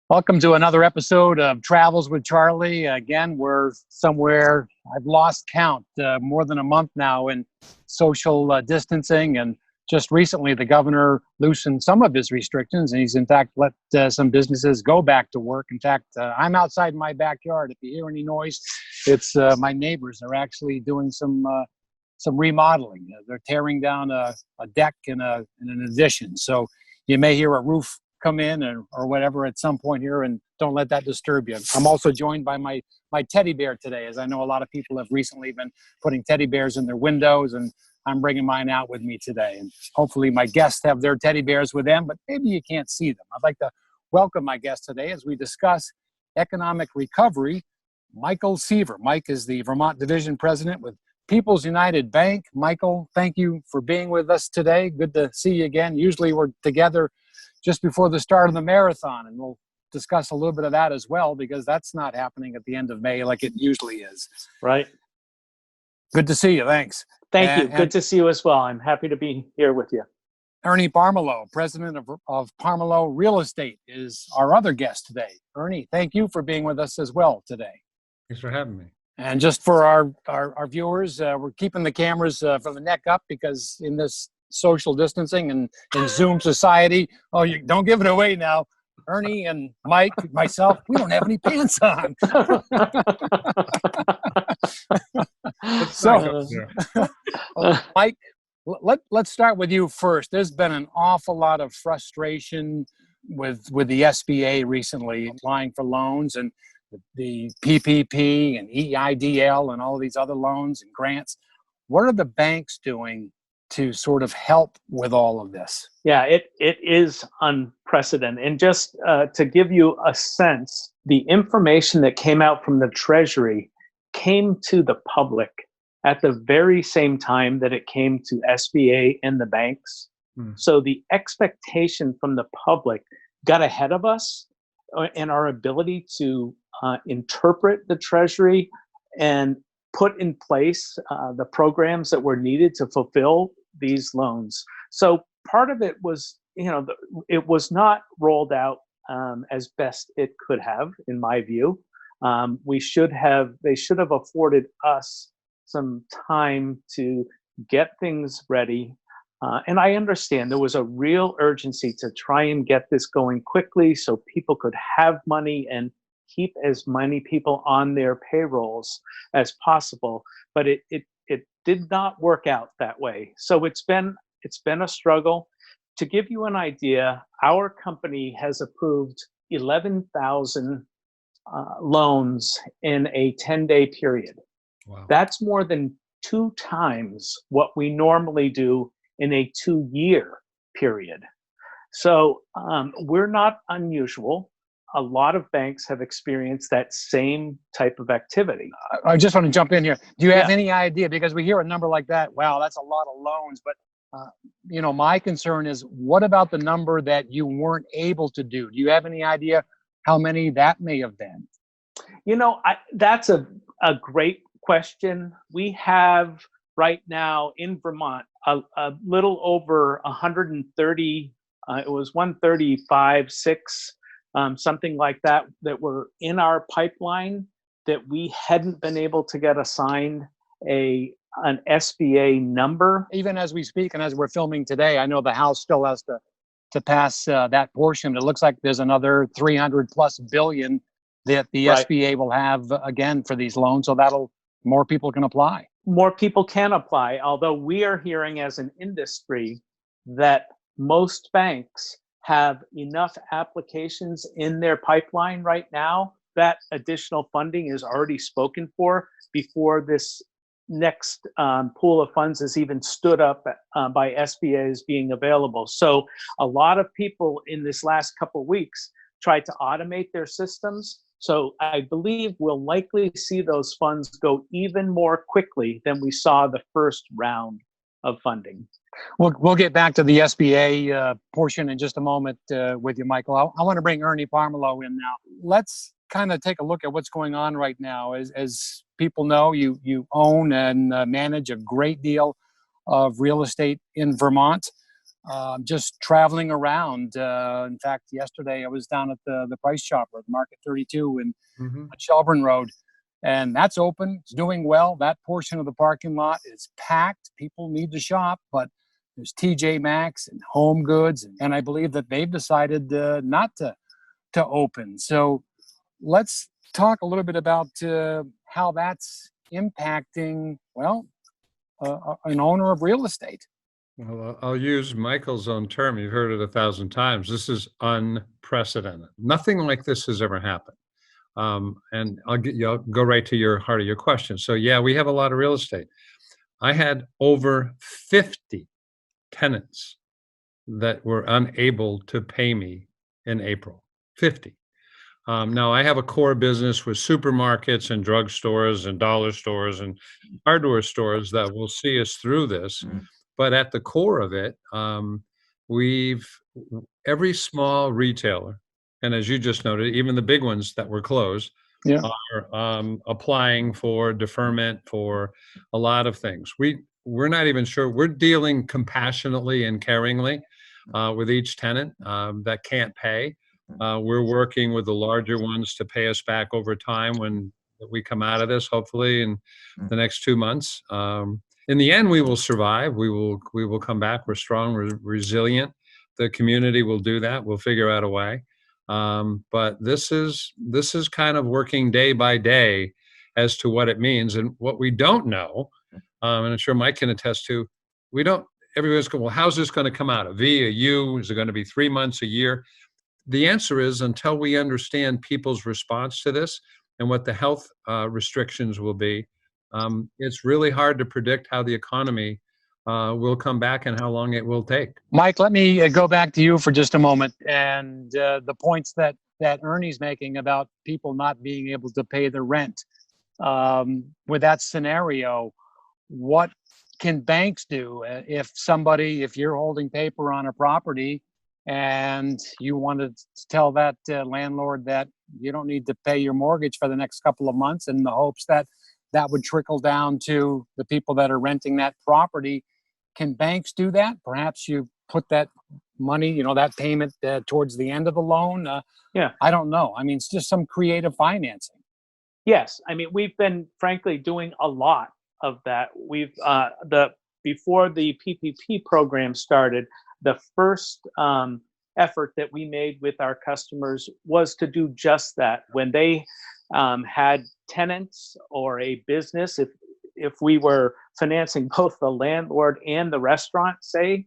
Welcome to another episode of Travels with Charlie. Again, we're somewhere, I've lost count, more than a month now in social distancing. And just recently, the governor loosened some of his restrictions, and he's in fact let some businesses go back to work. In fact, I'm outside my backyard. If you hear any noise, it's my neighbors are actually doing some remodeling. They're tearing down a deck in an addition. So you may hear a roof come in or whatever at some point here, and don't let that disturb you. I'm also joined by my teddy bear today, as I know a lot of people have recently been putting teddy bears in their windows, and I'm bringing mine out with me today. And hopefully my guests have their teddy bears with them, but maybe you can't see them. I'd like to welcome my guest today as we discuss economic recovery, Michael Seaver. Mike is the Vermont Division President with People's United Bank. Michael, thank you for being with us today. Good to see you again. Usually we're together just before the start of the marathon, and we'll discuss a little bit of that as well, because that's not happening at the end of May like it usually is. Right. Good to see you. Thanks. Thank you. Good to see you as well. I'm happy to be here with you. Ernie Pomerleau, president of Pomerleau Real Estate, is our other guest today. Ernie, thank you for being with us as well today. Thanks for having me. And just for our viewers, we're keeping the cameras from the neck up, because in this social distancing and in Zoom society, you don't give it away now. Ernie and Mike, myself, we don't have any pants on. So, Mike, let's start with you first. There's been an awful lot of frustration with the SBA recently applying for loans, and the PPP and EIDL and all of these other loans and grants. What are the banks doing to sort of help with all of this? Yeah, it is unprecedented. And just to give you a sense, the information that came out from the Treasury came to the public at the very same time that it came to SBA and the banks. So the expectation from the public got ahead of us and our ability to interpret the Treasury and put in place the programs that were needed to fulfill these loans. So part of it was, it was not rolled out as best it could have, in my view. They should have afforded us some time to get things ready. And I understand there was a real urgency to try and get this going quickly so people could have money and keep as many people on their payrolls as possible. But it did not work out that way. So it's been a struggle. To give you an idea, our company has approved 11,000 loans in a 10-day period. Wow. That's more than 2 times what we normally do in a 2-year period. So we're not unusual. A lot of banks have experienced that same type of activity. I just want to jump in here. Do you have any idea, because we hear a number like that, wow, that's a lot of loans, but my concern is, what about the number that you weren't able to do? Do you have any idea how many that may have been? That's a great question. We have right now in Vermont a little over 130, it was 135, 6, something like that were in our pipeline that we hadn't been able to get assigned an SBA number. Even as we speak and as we're filming today, I know the House still has to pass that portion. It looks like there's another 300 plus billion that the SBA will have again for these loans, so more people can apply. More people can apply, although we are hearing as an industry that most banks have enough applications in their pipeline right now that additional funding is already spoken for before this next pool of funds is even stood up by SBA as being available. So a lot of people in this last couple of weeks tried to automate their systems. So I believe we'll likely see those funds go even more quickly than we saw the first round of funding. We'll get back to the SBA portion in just a moment with you, Michael. I want to bring Ernie Pomerleau in now. Let's kind of take a look at what's going on right now. As people know, you own and manage a great deal of real estate in Vermont. just traveling around. In fact, yesterday I was down at the Price Chopper at Market 32 in Mhm. Shelburne Road, and that's open. It's doing well. That portion of the parking lot is packed. People need to shop, but there's TJ Maxx and Home Goods, and I believe that they've decided not to open. So let's talk a little bit about how that's impacting, well, an owner of real estate. Well, I'll use Michael's own term. You've heard it 1,000 times. This is unprecedented. Nothing like this has ever happened. And I'll go right to your heart of your question. So yeah, we have a lot of real estate. I had over 50 tenants that were unable to pay me in April. 50. Now I have a core business with supermarkets and drugstores and dollar stores and hardware stores that will see us through this. But at the core of it, we've every small retailer, and as you just noted, even the big ones that were closed, Yeah. are applying for deferment for a lot of things. We're not even sure. We're dealing compassionately and caringly with each tenant that can't pay. We're working with the larger ones to pay us back over time when we come out of this, hopefully in the next 2 months. In the end, we will survive. We will come back. We're strong. We're resilient. The community will do that. We'll figure out a way. But this is kind of working day by day as to what it means. And what we don't know, and I'm sure Mike can attest to, we don't. Everyone's going, well, how's this going to come out? A V, a U? Is it going to be 3 months, a year? The answer is until we understand people's response to this and what the health restrictions will be, it's really hard to predict how the economy will come back and how long it will take. Mike, let me go back to you for just a moment, and the points that Ernie's making about people not being able to pay their rent. With that scenario, what can banks do if you're holding paper on a property and you want to tell that landlord that you don't need to pay your mortgage for the next couple of months, in the hopes that that would trickle down to the people that are renting that property? Can banks do that? Perhaps you put that money, that payment towards the end of the loan. Yeah. I don't know. I mean, it's just some creative financing. Yes, I mean, we've been frankly doing a lot of that. We've before the PPP program started, the first effort that we made with our customers was to do just that. When they had tenants or a business, if we were financing both the landlord and the restaurant, say,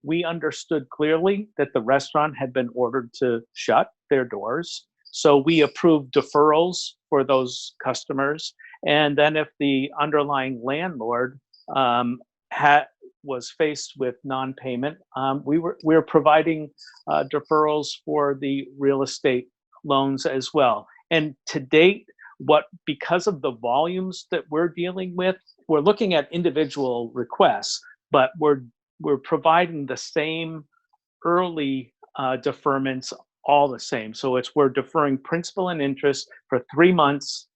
we understood clearly that the restaurant had been ordered to shut their doors. So we approved deferrals for those customers. And then if the underlying landlord was faced with non-payment, we were providing deferrals for the real estate loans as well. And to date, because of the volumes that we're dealing with, we're looking at individual requests, but we're providing the same early deferments all the same. So we're deferring principal and interest for 3 months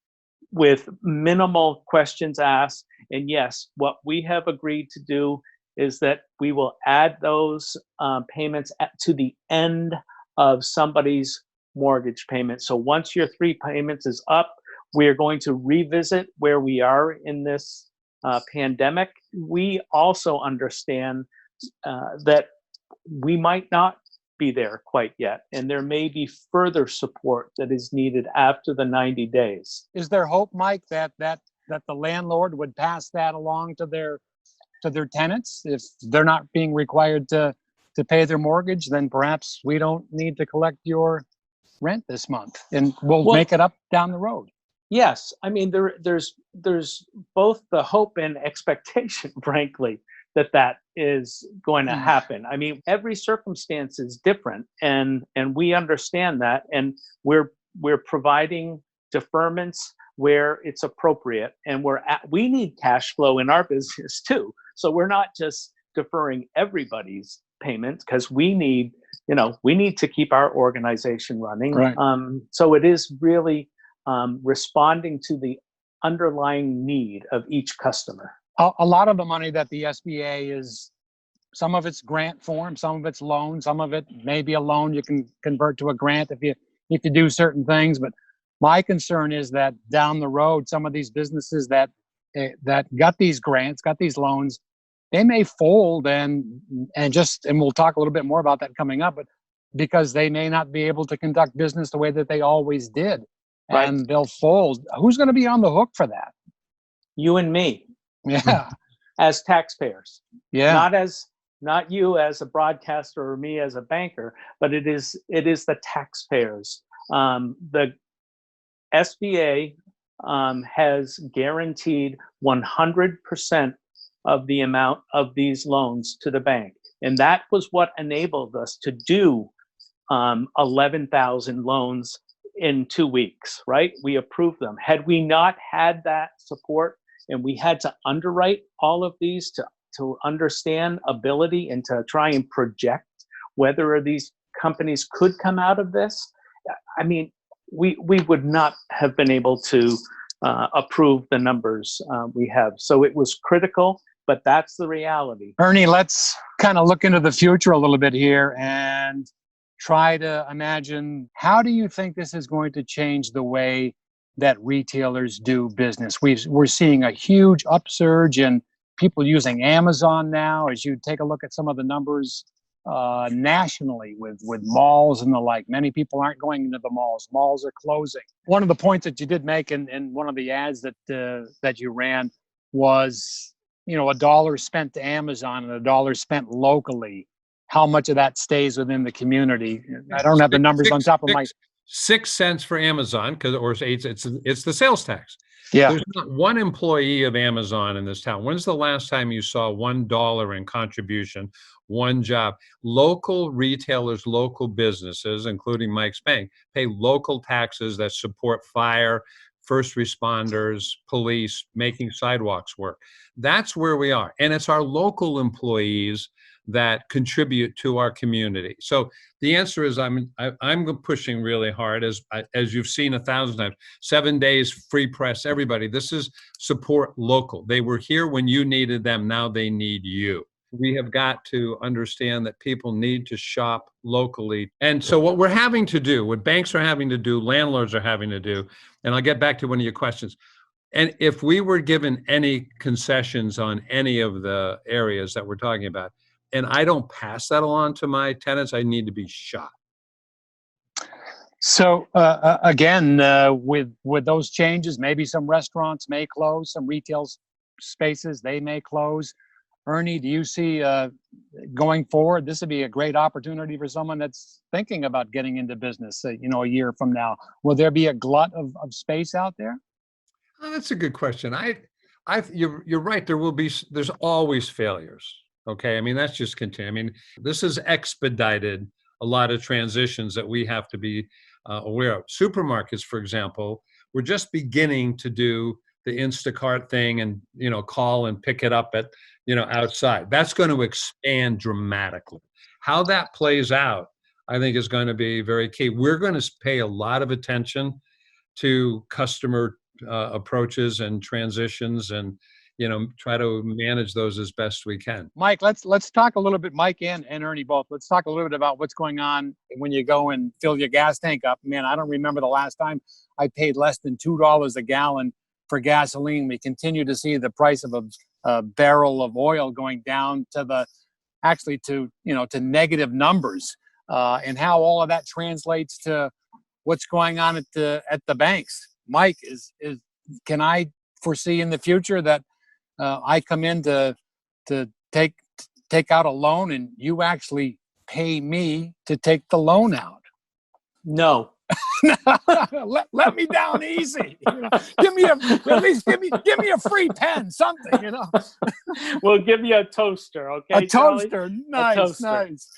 with minimal questions asked. And yes, what we have agreed to do is that we will add those payments to the end of somebody's mortgage payment. So once your 3 payments is up, we are going to revisit where we are in this pandemic. We also understand that we might not be there quite yet, and there may be further support that is needed after the 90 days. Is there hope, Mike, that the landlord would pass that along to their tenants? If they're not being required to pay their mortgage, then perhaps we don't need to collect your rent this month, and we'll make it up down the road. Yes, I mean there's both the hope and expectation, frankly, that is going to happen. I mean, every circumstance is different, and we understand that, and we're providing deferments where it's appropriate, and we need cash flow in our business too. So we're not just deferring everybody's payments, because we need to keep our organization running. Right. So it is really responding to the underlying need of each customer. A lot of the money that the SBA is Some of it's grant form, some of it's loan, some of it may be a loan you can convert to a grant if you do certain things. But my concern is that down the road, some of these businesses that got these grants, got these loans, they may fold and we'll talk a little bit more about that coming up, but because they may not be able to conduct business the way that they always did, Right. and they'll fold. Who's going to be on the hook for that? You and me. Yeah. As taxpayers. Yeah. Not you as a broadcaster or me as a banker, but it is the taxpayers. The SBA has guaranteed 100% of the amount of these loans to the bank. And that was what enabled us to do 11,000 loans in 2 weeks, right? We approved them. Had we not had that support and we had to underwrite all of these to understand ability and to try and project whether these companies could come out of this, I mean, we would not have been able to approve the numbers we have. So it was critical, but that's the reality. Ernie, let's kind of look into the future a little bit here and try to imagine, how do you think this is going to change the way that retailers do business? We're seeing a huge upsurge in people using Amazon now. As you take a look at some of the numbers nationally with malls and the like, many people aren't going into the malls. Malls are closing. One of the points that you did make in one of the ads that you ran was, $1 spent to Amazon and $1 spent locally. How much of that stays within the community? I don't have the numbers on top of my. 6 cents for Amazon, or it's the sales tax. Yeah. There's not one employee of Amazon in this town. When's the last time you saw $1 in contribution, one job? Local retailers, local businesses, including Mike's Bank, pay local taxes that support fire, first responders, police, making sidewalks work. That's where we are. And it's our local employees that contribute to our community. So the answer is I'm pushing really hard, as you've seen 1,000 times. 7 days, free press, everybody. This is support local. They were here when you needed them. Now they need you. We have got to understand that people need to shop locally. And so what we're having to do, what banks are having to do, landlords are having to do, and I'll get back to one of your questions. And if we were given any concessions on any of the areas that we're talking about, and I don't pass that along to my tenants, I need to be shot. So again, with those changes, maybe some restaurants may close, some retail spaces, they may close. Ernie, do you see going forward, this would be a great opportunity for someone that's thinking about getting into business, a year from now? Will there be a glut of space out there? Oh, that's a good question. You're right. There's always failures. Okay. I mean, that's just continue. I mean, this has expedited a lot of transitions that we have to be aware of. Supermarkets, for example, we're just beginning to do the Instacart thing and, call and pick it up at, outside. That's going to expand dramatically. How that plays out, I think, is going to be very key. We're going to pay a lot of attention to customer approaches and transitions, and try to manage those as best we can. Mike, let's talk a little bit, Mike and Ernie both. Let's talk a little bit about what's going on when you go and fill your gas tank up. Man, I don't remember the last time I paid less than $2 a gallon for gasoline. We continue to see the price of a barrel of oil going down to negative numbers, and how all of that translates to what's going on at the banks. Mike, can I foresee in the future that I come in to take out a loan and you actually pay me to take the loan out? No. let me down easy. Give me a free pen, something. We'll give you a toaster, okay? A toaster, Charlie? nice, A toaster. nice.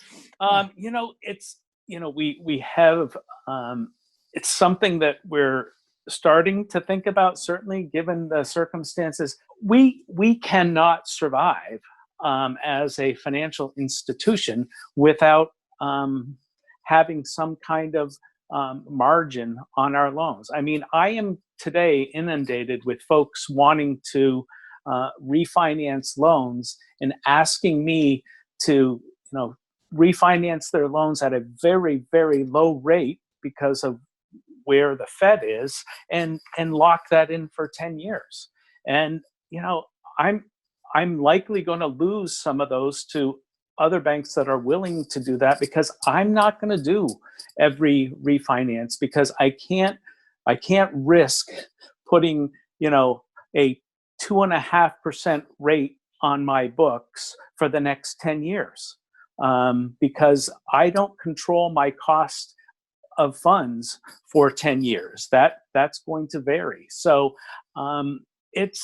It's we have it's something that we're starting to think about, certainly given the circumstances. We cannot survive as a financial institution without having some kind of margin on our loans. I mean, I am today inundated with folks wanting to refinance loans and asking me to, refinance their loans at a very, very low rate because of where the Fed is, and lock that in for 10 years. And, I'm likely going to lose some of those to other banks that are willing to do that, because I'm not going to do every refinance, because I can't risk putting, a 2.5% rate on my books for the next 10 years, because I don't control my cost of funds for 10 years. That's going to vary. So it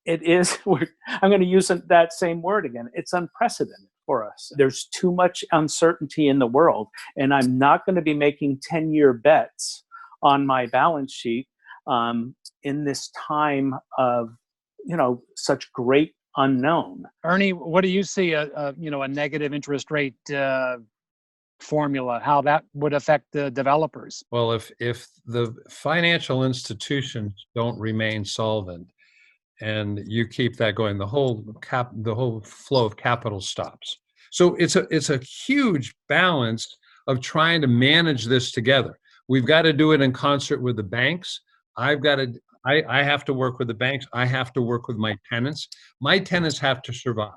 is, I'm going to use that same word again. It's unprecedented for us. There's too much uncertainty in the world, and I'm not going to be making 10-year bets on my balance sheet in this time of, such great unknown. Ernie, what do you see a negative interest rate formula, how that would affect the developers? Well, if the financial institutions don't remain solvent and you keep that going, the whole flow of capital stops. So it's a huge balance of trying to manage this together. We've got to do it in concert with the banks. I have to work with the banks. I have to work with my tenants. My tenants have to survive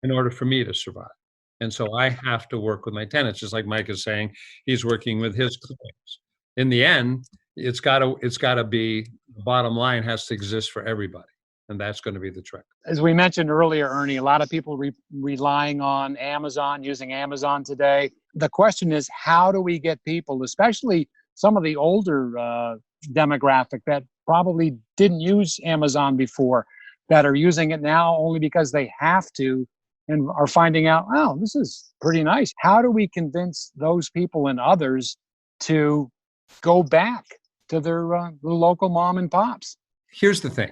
in order for me to survive. And so I have to work with my tenants, just like Mike is saying, he's working with his clients. In the end, it's got to be, the bottom line has to exist for everybody. And that's going to be the trick. As we mentioned earlier, Ernie, a lot of people relying on Amazon, using Amazon today. The question is, how do we get people, especially some of the older demographic that probably didn't use Amazon before, that are using it now only because they have to, and are finding out, oh, this is pretty nice. How do we convince those people and others to go back to their local mom and pops? Here's the thing.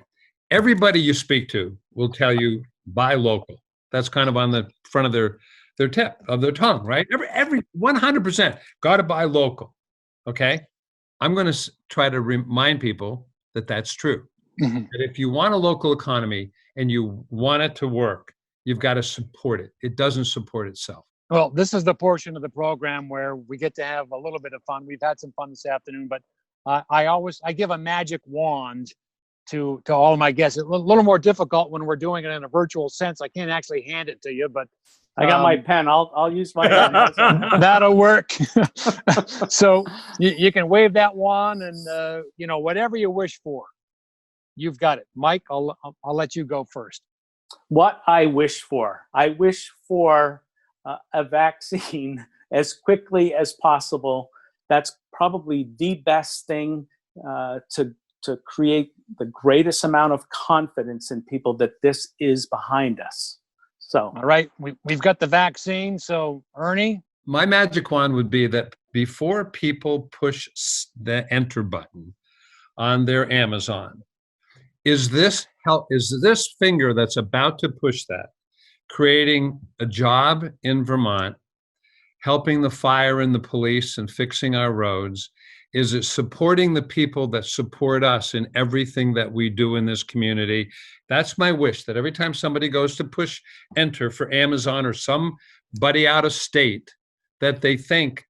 Everybody you speak to will tell you, buy local. That's kind of on the front of their tip of their tongue, right? Every 100% got to buy local. Okay. I'm going to try to remind people that that's true. Mm-hmm. That if you want a local economy and you want it to work, you've got to support it. It doesn't support itself. Well, this is the portion of the program where we get to have a little bit of fun. We've had some fun this afternoon, but I give a magic wand to all my guests. It's a little more difficult when we're doing it in a virtual sense. I can't actually hand it to you, but I got my pen. I'll use my pen. That'll work. So you can wave that wand, and whatever you wish for, you've got it. Mike, I'll let you go first. What I wish for a vaccine as quickly as possible. That's probably the best thing to create the greatest amount of confidence in people that this is behind us. So, all right, we've got the vaccine. So, Ernie? My magic wand would be that before people push the enter button on their Amazon, is this finger that's about to push that creating a job in Vermont, helping the fire and the police and fixing our roads? Is it supporting the people that support us in everything that we do in this community? That's my wish, that every time somebody goes to push enter for Amazon or somebody out of state, that they think,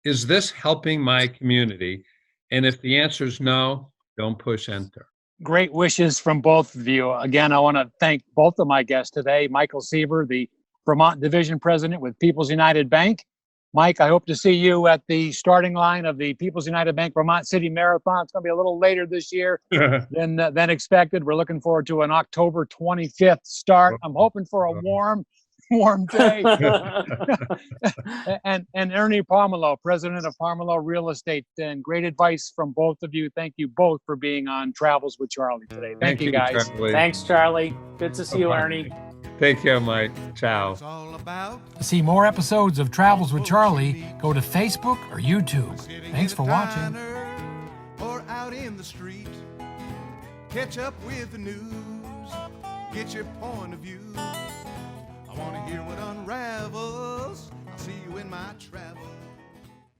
is this helping my community? And if the answer is no, don't push enter. Great wishes from both of you. Again, I want to thank both of my guests today. Michael Seaver, the Vermont Division President with People's United Bank. Mike, I hope to see you at the starting line of the People's United Bank Vermont City Marathon. It's going to be a little later this year than expected. We're looking forward to an October 25th start. I'm hoping for a warm day. and Ernie Pomerleau, President of Pomerleau Real Estate. And great advice from both of you. Thank you both for being on Travels with Charlie today. Thank you, guys. Charlie. Thanks, Charlie. Good to see you, Ernie. Take care, Mike. Ciao. To see more episodes of Travels with Charlie, go to Facebook or YouTube. Thanks for watching. Or out in the street, catch up with the news, get your point of view. I want to hear what unravels. I'll see you in my travels.